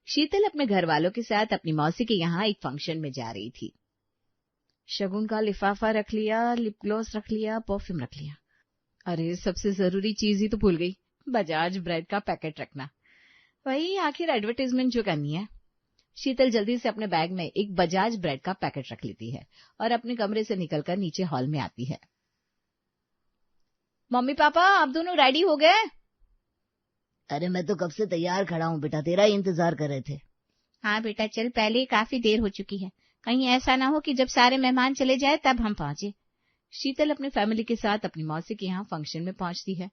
शीतल अपने घर वालों के साथ अपनी मौसी के यहाँ एक फंक्शन में जा रही थी। शगुन का लिफाफा रख लिया, लिप ग्लॉस रख लिया, परफ्यूम रख लिया। अरे सबसे जरूरी चीज ही तो भूल गई, बजाज ब्रेड का पैकेट रखना। वही आखिर एडवर्टाइजमेंट जो करनी है। शीतल जल्दी से अपने बैग में एक बजाज ब्रेड का पैकेट रख लेती है और अपने कमरे से निकलकर नीचे हॉल में आती है। मम्मी पापा आप दोनों रेडी हो गए? अरे मैं तो कब से तैयार खड़ा हूँ बेटा, तेरा ही इंतजार कर रहे थे। हाँ बेटा चल, पहले ही काफी देर हो चुकी है, कहीं ऐसा ना हो कि जब सारे मेहमान चले जाए तब हम पहुंचे। शीतल अपने फैमिली के साथ अपनी मौसी के यहाँ फंक्शन में पहुंचती है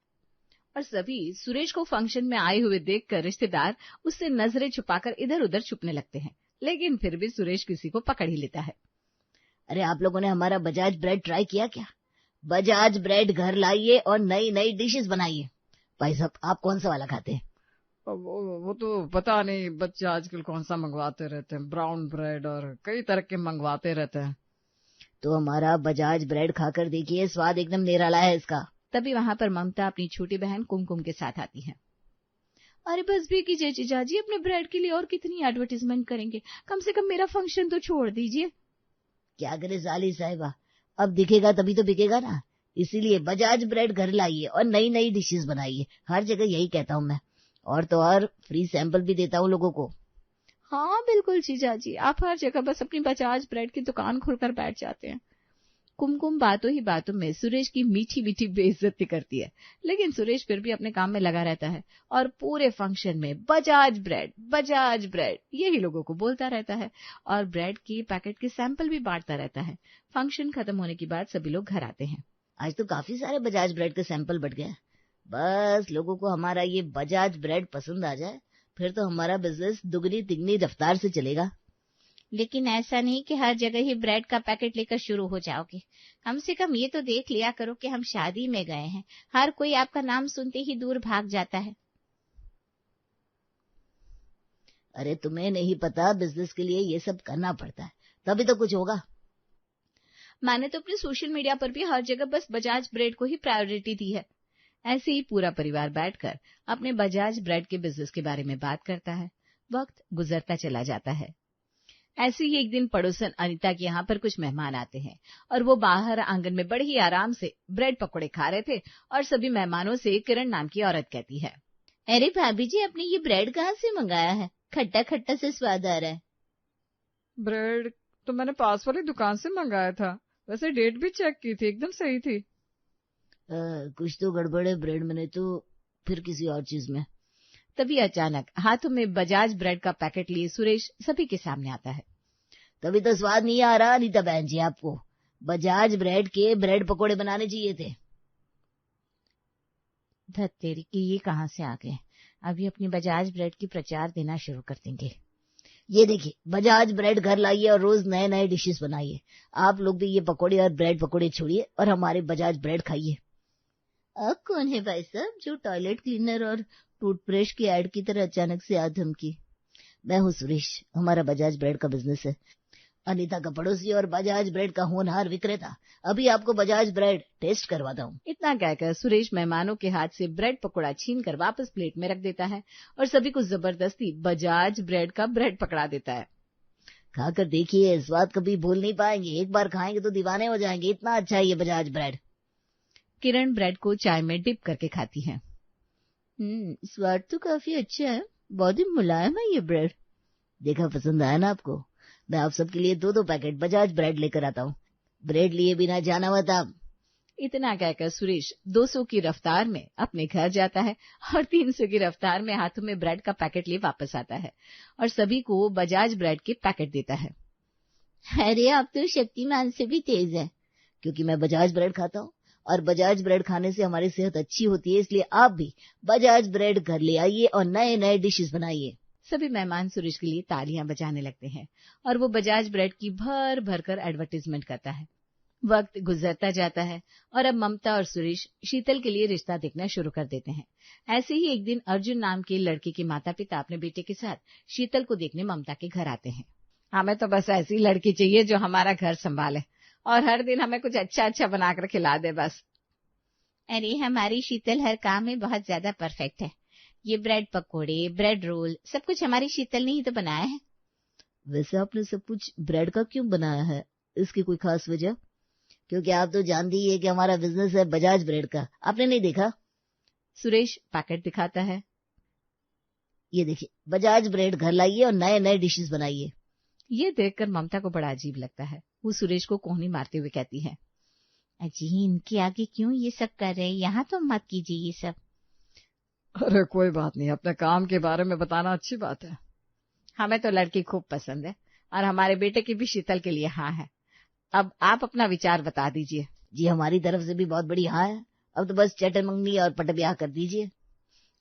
और सभी सुरेश को फंक्शन में आए हुए देखकर रिश्तेदार उससे नजरें छुपाकर इधर उधर छुपने लगते हैं, लेकिन फिर भी सुरेश किसी को पकड़ ही लेता है। अरे आप लोगों ने हमारा बजाज ब्रेड ट्राई किया क्या? बजाज ब्रेड घर लाइए और नई नई डिशेस बनाइए। भाई साहब आप कौन सा वाला खाते हैं? वो तो पता नहीं, बच्चे आजकल कौन सा मंगवाते रहते हैं, ब्राउन ब्रेड और कई तरह के मंगवाते रहते हैं। तो हमारा बजाज ब्रेड खाकर देखिए, स्वाद एकदम निराला है इसका। तभी वहां पर ममता अपनी छोटी बहन कुमकुम के साथ आती है। अरे बस भी कीजिए जीजाजी, अपने ब्रेड के लिए और कितनी एडवर्टाइजमेंट करेंगे, कम से कम मेरा फंक्शन तो छोड़ दीजिए। क्या करे साली साहिबा, अब दिखेगा तभी तो बिकेगा ना, इसीलिए बजाज ब्रेड घर लाइए और नई नई डिशेस बनाइए। हर जगह यही कहता हूँ मैं, और तो और फ्री सैंपल भी देता हूँ लोगों को। हाँ बिल्कुल जीजाजी, आप हर जगह बस अपनी बजाज ब्रेड की दुकान खोलकर बैठ जाते हैं। कुमकुम बातों ही बातों में सुरेश की मीठी मीठी बेइज्जती करती है, लेकिन सुरेश फिर भी अपने काम में लगा रहता है और पूरे फंक्शन में बजाज ब्रेड यही लोगों को बोलता रहता है और ब्रेड के पैकेट के सैंपल भी बांटता रहता है। फंक्शन खत्म होने के बाद सभी लोग घर आते हैं। आज तो काफी सारे बजाज ब्रेड के सैंपल बट गए। बस लोगों को हमारा ये बजाज ब्रेड पसंद आ जाए, फिर तो हमारा बिजनेस दुगनी तिगनी रफ्तार से चलेगा। लेकिन ऐसा नहीं कि हर जगह ही ब्रेड का पैकेट लेकर शुरू हो जाओगे, कम से कम ये तो देख लिया करो कि हम शादी में गए हैं, हर कोई आपका नाम सुनते ही दूर भाग जाता है। अरे तुम्हें नहीं पता, बिजनेस के लिए ये सब करना पड़ता है, तभी तो कुछ होगा। मैंने तो अपने सोशल मीडिया पर भी हर जगह बस बजाज ब्रेड को ही प्रायोरिटी दी है। ऐसे ही पूरा परिवार बैठकर अपने बजाज ब्रेड के बिजनेस के बारे में बात करता है। वक्त गुजरता चला जाता है। ऐसे ही एक दिन पड़ोसन अनीता के यहाँ पर कुछ मेहमान आते हैं और वो बाहर आंगन में बड़े ही आराम से ब्रेड पकौड़े खा रहे थे और सभी मेहमानों से किरण नाम की औरत कहती है, अरे भाभी जी आपने ये ब्रेड कहाँ से मंगाया है, खट्टा खट्टा से स्वाद आ रहा है। ब्रेड तो मैंने पास वाली दुकान से मंगाया था, वैसे डेट भी चेक की थी, एकदम सही थी। कुछ तो गड़बड़ है ब्रेड में, तो फिर किसी और चीज में। तभी अचानक हाथों में बजाज ब्रेड का पैकेट लिए सुरेश सभी के सामने आता है। तभी तो स्वाद नहीं आ रहा अनीता बहन जी, आपको बजाज ब्रेड के ब्रेड पकोड़े बनाने चाहिए थे। धत्तेरी की ये कहाँ से आ गए, अभी अपनी बजाज ब्रेड की प्रचार देना शुरू कर देंगे। ये देखिए बजाज ब्रेड घर लाइए और रोज नए नए डिशेस बनाइए। आप लोग भी ये पकोड़े और ब्रेड पकोड़े छोड़िए और हमारे बजाज ब्रेड खाइए। अब कौन है भाई साहब जो टॉयलेट क्लीनर और टूथब्रश की एड की तरह अचानक से आ धमकी? मैं हूँ सुरेश, हमारा बजाज ब्रेड का बिजनेस है। अनीता का पड़ोसी और बजाज ब्रेड का होनहार विक्रेता। अभी आपको बजाज ब्रेड टेस्ट करवाता हूँ। इतना कहकर सुरेश मेहमानों के हाथ से ब्रेड पकौड़ा छीनकर वापस प्लेट में रख देता है और सभी को जबरदस्ती बजाज ब्रेड का ब्रेड पकड़ा देता है। खाकर देखिए, स्वाद कभी भूल नहीं पाएंगे, एक बार खाएंगे तो दीवाने हो जाएंगे, इतना अच्छा है ये बजाज ब्रेड। किरण ब्रेड को चाय में डिप करके खाती है। स्वाद तो काफी अच्छा है, बहुत ही मुलायम है ये ब्रेड। देखा, पसंद आया ना आपको? मैं आप सबके लिए 2-2 पैकेट बजाज ब्रेड लेकर आता हूँ। ब्रेड लिए बिना जाना मत आप। इतना कहकर सुरेश 200 की रफ्तार में अपने घर जाता है और 300 की रफ्तार में हाथों में ब्रेड का पैकेट लिए वापस आता है और सभी को बजाज ब्रेड के पैकेट देता है। अरे आप तो शक्तिमान से भी तेज है। क्योंकि मैं बजाज ब्रेड खाता हूँ और बजाज ब्रेड खाने से हमारी सेहत अच्छी होती है, इसलिए आप भी बजाज ब्रेड घर ले आइए और नए नए डिशेस बनाइए। सभी मेहमान सुरेश के लिए तालियां बजाने लगते हैं और वो बजाज ब्रेड की भर भर कर एडवर्टाइजमेंट करता है। वक्त गुजरता जाता है और अब ममता और सुरेश शीतल के लिए रिश्ता देखना शुरू कर देते हैं। ऐसे ही एक दिन अर्जुन नाम के लड़के के माता पिता अपने बेटे के साथ शीतल को देखने ममता के घर आते हैं। हमें तो बस ऐसी लड़की चाहिए जो हमारा घर संभाले और हर दिन हमें कुछ अच्छा अच्छा बनाकर खिला दे बस। अरे हमारी शीतल हर काम में बहुत ज्यादा परफेक्ट है, ये ब्रेड पकोड़े, ब्रेड रोल, सब कुछ हमारी शीतल ने ही तो बनाया है। वैसे आपने सब कुछ ब्रेड का क्यों बनाया है? इसकी कोई खास वजह? क्योंकि आप तो जानती ही है कि हमारा बिजनेस है बजाज ब्रेड का। आपने नहीं देखा? सुरेश पैकेट दिखाता है। ये देखिए, बजाज ब्रेड घर लाइए और नए नए डिशेस बनाइए। ये देखकर ममता को बड़ा अजीब लगता है। वो सुरेश को कोहनी मारते हुए कहती है, अजी इनके आगे क्यों ये सब कर रहे हैं, यहाँ तो मत कीजिए ये सब। अरे कोई बात नहीं, अपने काम के बारे में बताना अच्छी बात है। हमें तो लड़की खूब पसंद है और हमारे बेटे की भी शीतल के लिए हाँ है। अब आप अपना विचार बता दीजिए। जी हमारी तरफ से भी बहुत बड़ी हाँ है। अब तो बस चटर मंगनी और पट ब्याह कर दीजिए।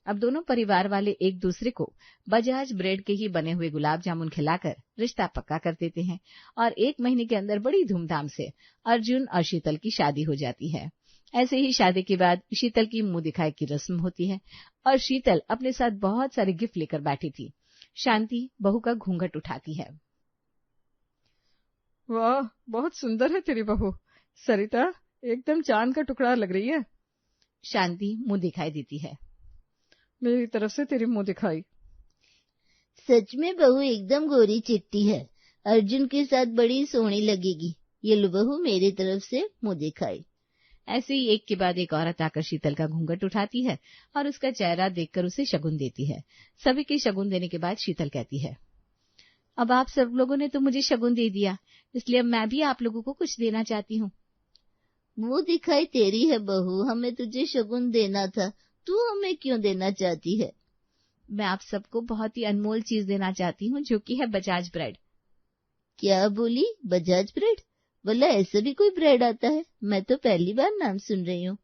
अब दोनों परिवार वाले एक दूसरे को बजाज ब्रेड के ही बने हुए गुलाब जामुन खिलाकर रिश्ता पक्का कर देते हैं और 1 महीने के अंदर बड़ी धूमधाम से अर्जुन और शीतल की शादी हो जाती है। ऐसे ही शादी के बाद शीतल की मुंह दिखाई की रस्म होती है और शीतल अपने साथ बहुत सारे गिफ्ट लेकर बैठी थी। शांति बहू का घूंघट उठाती है। वाह, बहुत सुंदर है तेरी बहू। सरिता एकदम चांद का टुकड़ा लग रही है। शांति मुंह दिखाई देती है। मेरी तरफ से तेरी मुंह दिखाई। सच में बहू एकदम गोरी चिट्टी है। अर्जुन के साथ बड़ी सोहनी लगेगी। ये लो बहू मेरी तरफ से मुंह दिखाई। ऐसे ही एक के बाद एक औरत आकर शीतल का घूंघट उठाती है और उसका चेहरा देखकर उसे शगुन देती है। सभी के शगुन देने के बाद शीतल कहती है, अब आप सब लोगों ने तो मुझे शगुन दे दिया, इसलिए अब मैं भी आप लोगों को कुछ देना चाहती हूँ। मुंह दिखाई तेरी है बहू, हमें तुझे शगुन देना था, तू हमें क्यों देना चाहती है? मैं आप सबको बहुत ही अनमोल चीज देना चाहती हूँ, जो कि है बजाज ब्रेड। क्या बोली? बजाज ब्रेड? बोला ऐसा भी कोई ब्रेड आता है? मैं तो पहली बार नाम सुन रही हूँ।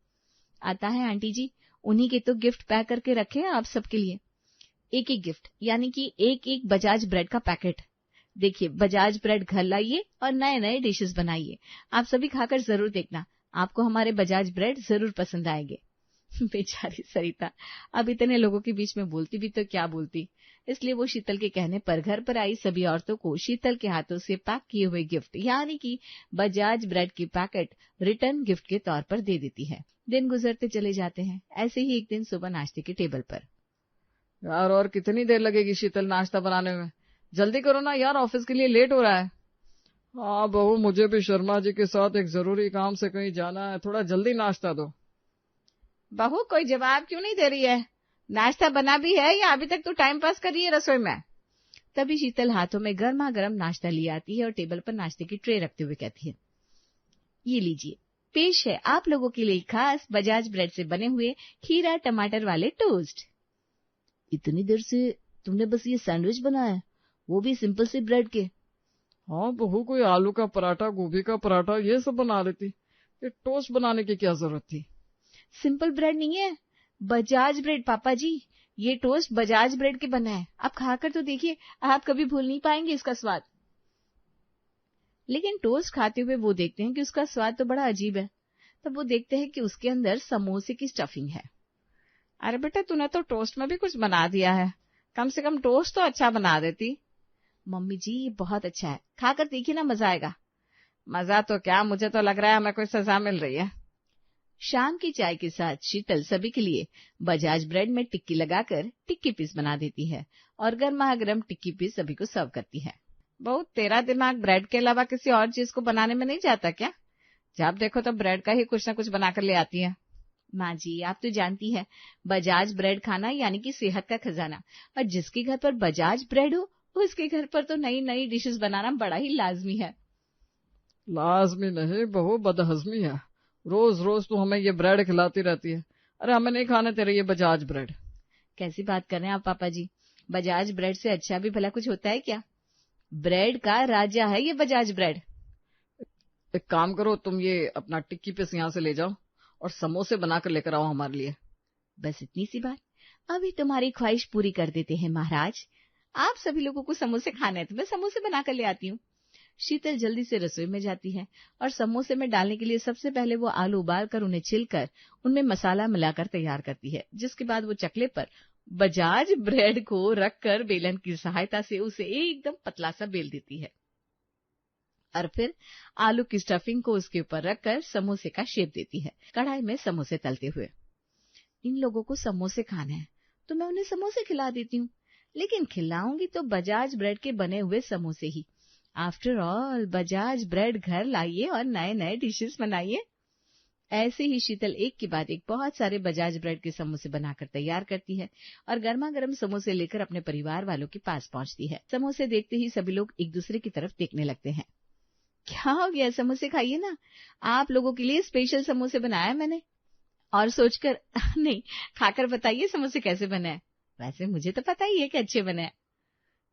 आता है आंटी जी, उन्हीं के तो गिफ्ट पैक करके रखे हैं आप सबके लिए। एक एक गिफ्ट यानी कि एक एक बजाज ब्रेड का पैकेट। देखिए, बजाज ब्रेड घर लाइए और नए नए डिशेस बनाइए। आप सभी खाकर जरूर देखना, आपको हमारे बजाज ब्रेड जरूर पसंद आएंगे। बेचारी सरिता अब इतने लोगों के बीच में बोलती भी तो क्या बोलती, इसलिए वो शीतल के कहने पर घर पर आई सभी औरतों को शीतल के हाथों से पैक किए हुए गिफ्ट यानी कि बजाज ब्रेड की पैकेट रिटर्न गिफ्ट के तौर पर दे देती है। दिन गुजरते चले जाते हैं। ऐसे ही एक दिन सुबह नाश्ते के टेबल पर, यार और कितनी देर लगेगी शीतल नाश्ता बनाने में? जल्दी करो ना यार, ऑफिस के लिए लेट हो रहा है। हाँ बहू, मुझे भी शर्मा जी के साथ एक जरूरी काम से कहीं जाना है, थोड़ा जल्दी नाश्ता दो। बहू कोई जवाब क्यों नहीं दे रही है? नाश्ता बना भी है या अभी तक तो टाइम पास कर रही है रसोई में? तभी शीतल हाथों में गर्मा गर्म नाश्ता ले आती है और टेबल पर नाश्ते की ट्रे रखते हुए कहती है, ये लीजिए, पेश है आप लोगों के लिए खास बजाज ब्रेड से बने हुए खीरा टमाटर वाले टोस्ट। इतनी देर से तुमने बस ये सैंडविच बनाया है, वो भी सिंपल से ब्रेड के? हाँ बहू, कोई आलू का पराठा, गोभी का पराठा ये सब बना लेती, ये टोस्ट बनाने की क्या जरूरत थी? सिंपल ब्रेड नहीं है, बजाज ब्रेड पापा जी। ये टोस्ट बजाज ब्रेड के बना है, आप खाकर तो देखिए, आप कभी भूल नहीं पाएंगे इसका स्वाद। लेकिन टोस्ट खाते हुए वो देखते हैं कि उसका स्वाद तो बड़ा अजीब है। तब वो देखते हैं कि उसके अंदर समोसे की स्टफिंग है। अरे बेटा, तूने तो टोस्ट में भी कुछ बना दिया है, कम से कम टोस्ट तो अच्छा बना देती। मम्मी जी ये बहुत अच्छा है, खाकर देखिए ना, मजा आएगा। मजा तो क्या, मुझे तो लग रहा है हमें कोई सजा मिल रही है। शाम की चाय के साथ शीतल सभी के लिए बजाज ब्रेड में टिक्की लगाकर टिक्की पीस बना देती है और गर्मा गर्म टिक्की पीस सभी को सर्व करती है। बहुत तेरा दिमाग ब्रेड के अलावा किसी और चीज को बनाने में नहीं जाता क्या? जब देखो तो ब्रेड का ही कुछ न कुछ बनाकर ले आती है। माँ जी आप तो जानती है, बजाज ब्रेड खाना यानी कि सेहत का खजाना, और जिसके घर पर बजाज ब्रेड हो उसके घर पर तो नई नई डिशेस बनाना बड़ा ही लाजमी है। लाजमी नहीं बहू, बदहजमी है। रोज रोज तू हमें ये ब्रेड खिलाती रहती है। अरे हमें नहीं खाने तेरे ये बजाज ब्रेड। कैसी बात कर रहे हैं आप पापा जी, बजाज ब्रेड से अच्छा भी भला कुछ होता है क्या? ब्रेड का राजा है ये बजाज ब्रेड। एक काम करो, तुम ये अपना टिक्की पीस यहाँ से ले जाओ और समोसे बनाकर लेकर आओ हमारे लिए। बस इतनी सी बात, अभी तुम्हारी ख्वाहिश पूरी कर देते हैं महाराज। आप सभी लोगों को समोसे खाने हैं तो मैं समोसे बनाकर ले आती हूँ। शीतल जल्दी से रसोई में जाती है और समोसे में डालने के लिए सबसे पहले वो आलू उबालकर उन्हें छिलकर उनमें मसाला मिलाकर तैयार करती है, जिसके बाद वो चकले पर बजाज ब्रेड को रखकर बेलन की सहायता से उसे एकदम पतला सा बेल देती है और फिर आलू की स्टफिंग को उसके ऊपर रखकर समोसे का शेप देती है, कढ़ाई में समोसे तलते हुए। इन लोगों को समोसे खाने हैं तो मैं उन्हें समोसे खिला देती हूँ, लेकिन खिलाऊंगी तो बजाज ब्रेड के बने हुए समोसे ही। आफ्टर ऑल बजाज ब्रेड घर लाइए और नए नए डिशेस बनाइए। ऐसे ही शीतल एक के बाद एक बहुत सारे बजाज ब्रेड के समोसे बनाकर तैयार करती है और गर्मा गर्म समोसे लेकर अपने परिवार वालों के पास पहुंचती है। समोसे देखते ही सभी लोग एक दूसरे की तरफ देखने लगते हैं। क्या हो गया, समोसे खाइए ना, आप लोगों के लिए स्पेशल समोसे बनाया मैंने। और सोचकर नहीं, खाकर बताइए समोसे कैसे बने हैं। वैसे मुझे तो पता ही है कि अच्छे बने हैं।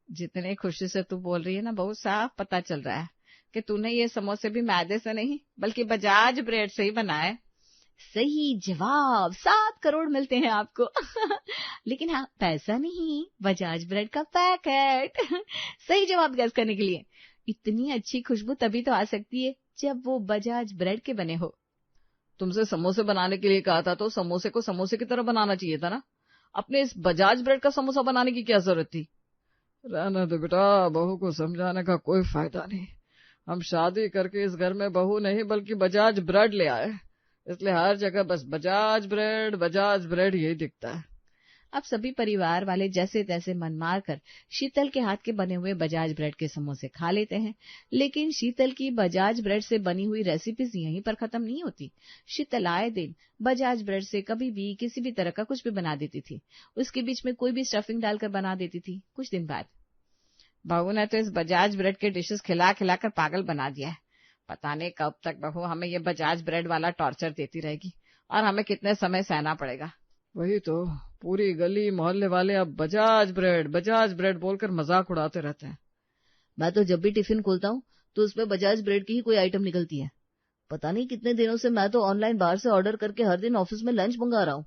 जितने खुशी से तू बोल रही है ना, बहुत साफ पता चल रहा है कि तूने ये समोसे भी मैदे से नहीं बल्कि बजाज ब्रेड से ही बनाए। सही जवाब, 7 करोड़ मिलते हैं आपको। लेकिन हाँ, पैसा नहीं, बजाज ब्रेड का पैकेट। सही जवाब गैस करने के लिए। इतनी अच्छी खुशबू तभी तो आ सकती है जब वो बजाज ब्रेड के बने हो। तुमसे समोसे बनाने के लिए कहा था तो समोसे को समोसे की तरह बनाना चाहिए था ना। अपने इस बजाज ब्रेड का समोसा बनाने की क्या जरूरत थी। रहने दो बेटा, बहू को समझाने का कोई फायदा नहीं। हम शादी करके इस घर में बहू नहीं बल्कि बजाज ब्रेड ले आए, इसलिए हर जगह बस बजाज ब्रेड यही दिखता है। अब सभी परिवार वाले जैसे तैसे मन मार कर शीतल के हाथ के बने हुए बजाज ब्रेड के समोसे खा लेते हैं। लेकिन शीतल की बजाज ब्रेड से बनी हुई रेसिपीज यहीं पर खत्म नहीं होती। शीतल आए दिन बजाज ब्रेड से कभी भी किसी भी तरह का कुछ भी बना देती थी। उसके बीच में कोई भी स्टफिंग डालकर बना देती थी। कुछ दिन बाद बहू ने तो इस बजाज ब्रेड के डिशेस खिला खिलाकर पागल बना दिया है। पता नहीं कब तक बहू हमें ये बजाज ब्रेड वाला टॉर्चर देती रहेगी और हमें कितने समय सहना पड़ेगा। वही तो, पूरी गली मोहल्ले वाले अब बजाज ब्रेड बोलकर मजाक उड़ाते रहते हैं। मैं तो जब भी टिफिन खोलता हूँ तो उसमें बजाज ब्रेड की ही कोई आइटम निकलती है। पता नहीं कितने दिनों से मैं तो ऑनलाइन बाहर से ऑर्डर करके हर दिन ऑफिस में लंच मंगा रहा हूँ।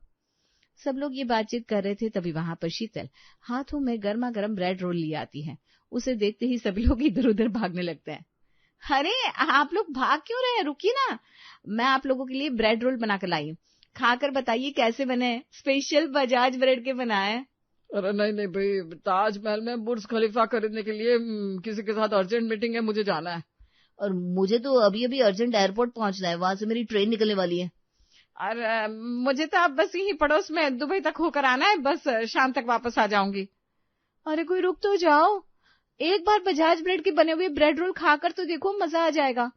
सब लोग ये बातचीत कर रहे थे, तभी वहां पर शीतल हाथों में गर्मा गर्म ब्रेड रोल लिए आती है। उसे देखते ही सभी लोग इधर उधर भागने लगते हैं। अरे आप लोग भाग क्यों रहे हैं, रुकिए ना, मैं आप लोगों के लिए ब्रेड रोल बनाकर लाई हूँ, खाकर बताइए कैसे बने। स्पेशल बजाज ब्रेड के बनाए। अरे नहीं भाई, ताजमहल में बुर्ज खलीफा खरीदने के लिए किसी के साथ अर्जेंट मीटिंग है, मुझे जाना है। और मुझे तो अभी अभी अर्जेंट एयरपोर्ट पहुंचना है, वहां से मेरी ट्रेन निकलने वाली है। अरे मुझे तो अब बस यही पड़ोस में दुबई तक होकर आना है, बस शाम तक वापस आ जाऊंगी। अरे कोई रुक तो जाओ, एक बार बजाज ब्रेड के बने हुए ब्रेड रोल खाकर तो देखो, मजा आ जाएगा।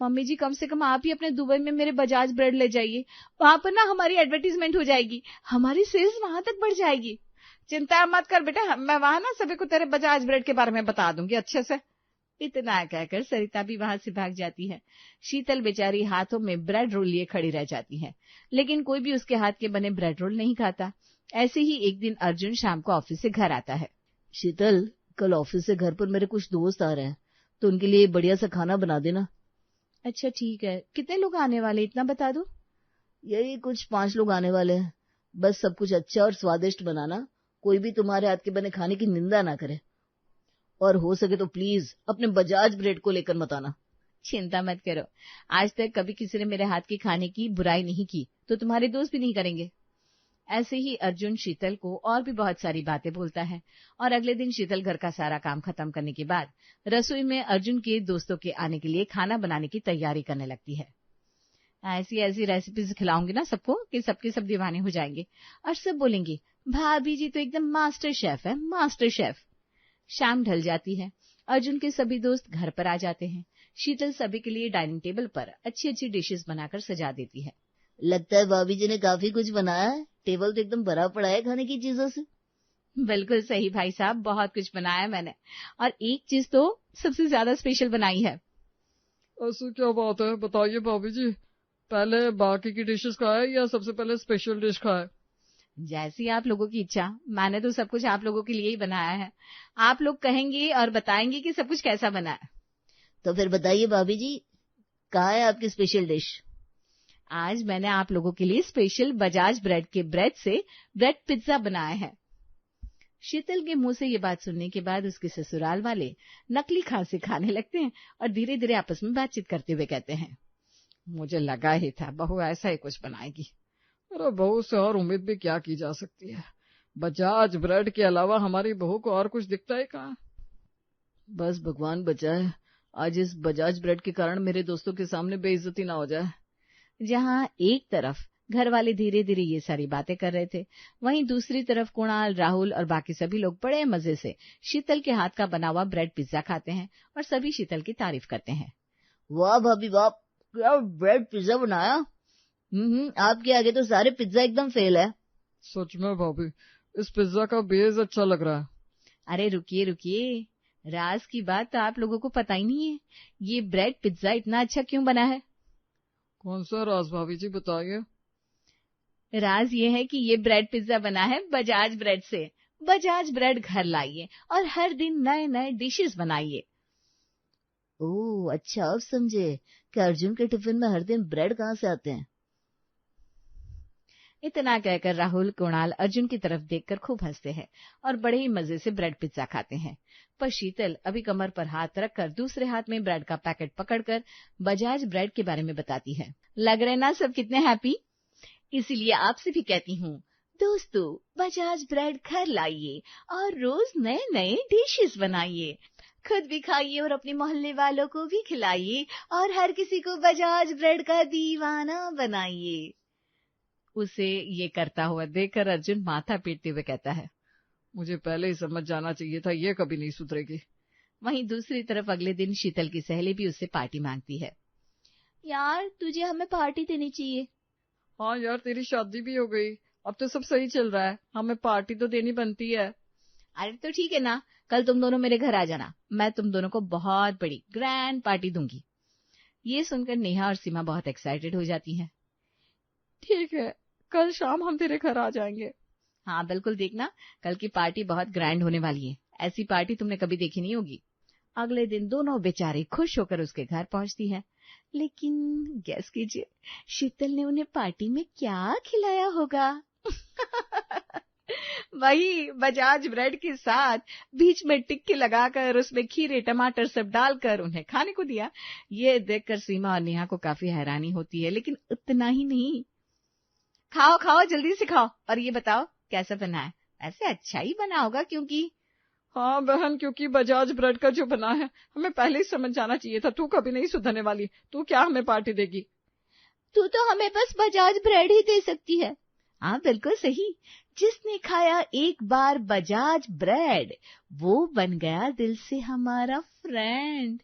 मम्मी जी, कम से कम आप ही अपने दुबई में मेरे बजाज ब्रेड ले जाइए, वहां पर ना हमारी एडवर्टीजमेंट हो जाएगी, हमारी सेल्स वहां तक बढ़ जाएगी। चिंता मत कर बेटा, मैं वहां ना सभी को तेरे बजाज ब्रेड के बारे में बता दूंगी अच्छे से। इतना कहकर सरिता भी वहां से भाग जाती है। शीतल बेचारी हाथों में ब्रेड रोल लिए खड़ी रह जाती है, लेकिन कोई भी उसके हाथ के बने ब्रेड रोल नहीं खाता। ऐसे ही एक दिन अर्जुन शाम को ऑफिस से घर आता है। शीतल, कल ऑफिस से घर पर मेरे कुछ दोस्त आ रहे हैं, तो उनके लिए बढ़िया सा खाना बना देना। अच्छा ठीक है, कितने लोग आने वाले इतना बता दो। यही कुछ 5 लोग आने वाले हैं, बस सब कुछ अच्छा और स्वादिष्ट बनाना, कोई भी तुम्हारे हाथ के बने खाने की निंदा ना करे, और हो सके तो प्लीज अपने बजाज ब्रेड को लेकर मत आना। चिंता मत करो, आज तक कभी किसी ने मेरे हाथ के खाने की बुराई नहीं की, तो तुम्हारे दोस्त भी नहीं करेंगे। ऐसे ही अर्जुन शीतल को और भी बहुत सारी बातें बोलता है और अगले दिन शीतल घर का सारा काम खत्म करने के बाद रसोई में अर्जुन के दोस्तों के आने के लिए खाना बनाने की तैयारी करने लगती है। ऐसी ऐसी रेसिपीज खिलाऊंगी ना सबको कि सबके सब दीवाने हो जाएंगे और सब बोलेंगे भाभी जी तो एकदम मास्टर शेफ है, मास्टर शेफ। शाम ढल जाती है, अर्जुन के सभी दोस्त घर पर आ जाते हैं। शीतल सभी के लिए डाइनिंग टेबल पर अच्छी अच्छी डिशेस बनाकर सजा देती है। लगता है भाभी जी ने काफी कुछ बनाया है, टेबल तो एकदम भरा पड़ा है खाने की चीजों से। बिल्कुल सही भाई साहब, बहुत कुछ बनाया मैंने, और एक चीज तो सबसे ज्यादा स्पेशल बनाई है। ऐसा क्या बात है, बताइए भाभी जी, पहले बाकी की डिशेस खाए या सबसे पहले स्पेशल डिश खाए? जैसी आप लोगों की इच्छा, मैंने तो सब कुछ आप लोगों के लिए ही बनाया है। आप लोग कहेंगे और बताएंगे कि सब कुछ कैसा बना है। तो फिर बताइए भाभी जी, कहाँ है आपकी स्पेशल डिश? आज मैंने आप लोगों के लिए स्पेशल बजाज ब्रेड के ब्रेड से ब्रेड पिज्जा बनाया है। शीतल के मुंह से ये बात सुनने के बाद उसके ससुराल वाले नकली खांसी खाने लगते हैं और धीरे धीरे आपस में बातचीत करते हुए कहते हैं, मुझे लगा ही था बहू ऐसा ही कुछ बनाएगी। अरे बहू से और उम्मीद भी क्या की जा सकती है, बजाज ब्रेड के अलावा हमारी बहू को और कुछ दिखता है कहाँ। बस भगवान बचाए, आज इस बजाज ब्रेड के कारण मेरे दोस्तों के सामने बेइज्जती ना हो जाए। जहां एक तरफ घर वाले धीरे धीरे ये सारी बातें कर रहे थे। वहीं दूसरी तरफ कुणाल, राहुल और बाकी सभी लोग बड़े मजे से शीतल के हाथ का बना हुआ ब्रेड पिज्जा खाते हैं और सभी शीतल की तारीफ करते हैं। वाह भाभी वाह, क्या ब्रेड पिज्जा बनाया। आपके आगे तो सारे पिज्जा एकदम फेल है। सच में भाभी, इस पिज्जा का बेस अच्छा लग रहा है। अरे रुकिए रुकिए, राज की बात तो आप लोगों को पता ही नहीं है। ये ब्रेड पिज्जा इतना अच्छा क्यों बना है? कौन सा राज भाभी जी, बताइए। राज ये है कि ये ब्रेड पिज्जा बना है बजाज ब्रेड से। बजाज ब्रेड घर लाइए और हर दिन नए नए डिशेस बनाइए। ओह अच्छा, अब समझे कि अर्जुन के टिफिन में हर दिन ब्रेड कहाँ से आते हैं। इतना कहकर राहुल, कुणाल अर्जुन की तरफ देखकर खूब हंसते हैं और बड़े ही मजे से ब्रेड पिज्जा खाते हैं। पर शीतल अभी कमर पर हाथ रखकर दूसरे हाथ में ब्रेड का पैकेट पकड़कर बजाज ब्रेड के बारे में बताती है। लग रहे ना सब कितने हैप्पी। इसीलिए आपसे भी कहती हूँ दोस्तों, बजाज ब्रेड घर लाइए और रोज नए नए डिशेस बनाइए। खुद भी खाइए और अपने मोहल्ले वालों को भी खिलाइए और हर किसी को बजाज ब्रेड का दीवाना बनाइए। उसे ये करता हुआ देखकर अर्जुन माथा पीटते हुए कहता है, मुझे पहले ही समझ जाना चाहिए था, ये कभी नहीं सुधरेगी। वहीं दूसरी तरफ अगले दिन शीतल की सहेली भी उससे पार्टी मांगती है। यार तुझे हमें पार्टी देनी चाहिए। हाँ यार, तेरी शादी भी हो गई, अब तो सब सही चल रहा है, हमें पार्टी तो देनी बनती है। अरे तो ठीक है ना, कल तुम दोनों मेरे घर आ जाना, मैं तुम दोनों को बहुत बड़ी ग्रैंड पार्टी दूंगी। ये सुनकर नेहा और सीमा बहुत एक्साइटेड हो जाती हैं। ठीक है, कल शाम हम तेरे घर आ जाएंगे। हाँ बिल्कुल, देखना कल की पार्टी बहुत ग्रैंड होने वाली है। ऐसी पार्टी तुमने कभी देखी नहीं होगी। अगले दिन दोनों बेचारे खुश होकर उसके घर पहुंचती है। लेकिन गेस कीजिए, शीतल ने उन्हें पार्टी में क्या खिलाया होगा? वही बजाज ब्रेड के साथ बीच में टिक्की लगाकर उसमें खीरे टमाटर सब डालकर उन्हें खाने को दिया। ये देखकर सीमा और नेहा को काफी हैरानी होती है, लेकिन उतना ही नहीं। खाओ खाओ, जल्दी से खाओ और ये बताओ कैसा बना है। ऐसे अच्छा ही बना होगा क्योंकि हाँ बहन, क्योंकि बजाज ब्रेड का जो बना है हमें पहले ही समझ जाना चाहिए था। तू कभी नहीं सुधरने वाली, तू क्या हमें पार्टी देगी? तू तो हमें बस बजाज ब्रेड ही दे सकती है। हाँ बिल्कुल सही, जिसने खाया एक बार बजाज ब्रेड वो बन गया दिल से हमारा फ्रेंड।